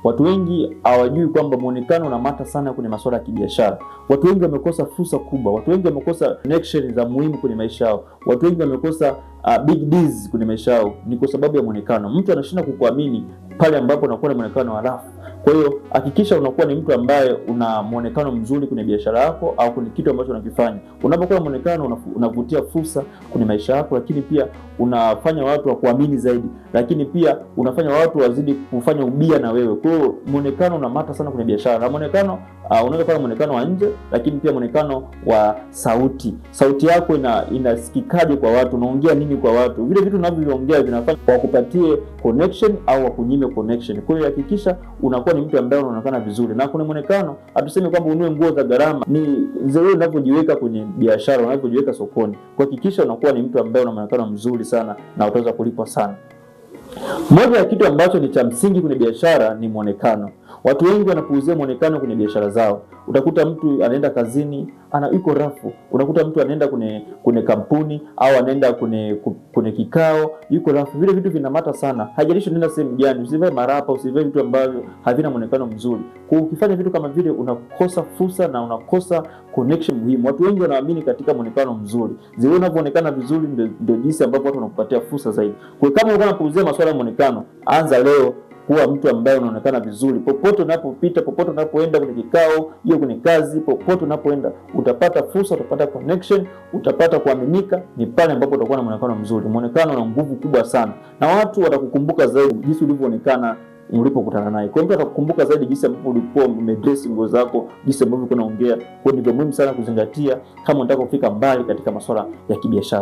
Watu wengi hawajui kwamba muonekano unamata sana kwenye masuala ya kibiashara. Watu wengi wamekosa fursa kubwa. Watu wengi wamekosa connection za muhimu kwenye maisha yao. Watu wengi wamekosa big deals kwenye maisha yao ni kwa sababu ya muonekano. Mtu anashinda kukuamini pale ambapo unakuwa na muonekano harafu. Kwa hiyo hakikisha unakuwa ni mtu ambaye una muonekano mzuri kwenye biashara yako au kwenye kitu ambacho unakifanya. Unapokuwa na muonekano unavutia fursa kwenye maisha yako, lakini pia unafanya watu wakuamini zaidi, lakini pia unafanya watu wazidi kufanya ubia na wewe. Kwa hiyo muonekano unamata sana kwenye biashara. Na muonekano unaweza kuwa na muonekano wa nje, lakini pia muonekano wa sauti. Sauti yako inasikikaje kwa watu? Unaongea nini kwa watu? Vile vitu unavyoongea vinafanya wakupatie connection au wakunyime connection. Kwa hiyo hakikisha unakuwa ni mtu ambaye unaonekana vizuri. Na kuna muonekano, hatusemi kwamba ununue nguo za gharama, ni wewe unavyojiweka kwenye biashara, unavyojiweka sokoni. Kuhakikisha unakuwa ni mtu ambaye una muonekano mzuri sana na utaweza kulipwa sana. Moja ya kitu ambacho ni cha msingi kwenye biashara ni muonekano. Watu wengi wanapuuzia muonekano kwenye biashara zao. Utakuta mtu anaenda kazini, yuko rafu. Unakuta mtu anaenda kwenye kampuni au anaenda kwenye kikao, yuko rafu. Vile vitu vinamata sana. Haijalishi unaenda sehemu gani, usivae marapa, usivae vitu ambavyo havina muonekano mzuri. Kwa ukifanya vitu kama vile unakosa fursa na unakosa connection muhimu. Watu wengi wanaamini katika muonekano mzuri. Zile unavyoonekana vizuri ndio jinsi ambavyo watu wanakupatia fursa zaidi. Kwa kama unakuwa unapuuzia masuala ya muonekano, anza leo kuwa mtu ambaye unaonekana vizuri. Popote unapopita, popote unapoenda kwenye kikao, hiyo kwenye kazi, popote unapoenda utapata fursa, utapata connection, utapata kuaminika. Ni pale ambapo utakuwa na muonekano mzuri. Muonekano una nguvu kubwa sana. Na watu watakukumbuka zaidi jinsi ulivyoonekana ulipokutana naye. Kwa hiyo atakukumbuka zaidi jinsi ambavyo ulikuwa umedress nguo zako, jinsi ambavyo unaongea. Kwa hiyo ni muhimu sana kuzingatia kama unataka kufika mbali katika masuala ya kibiashara.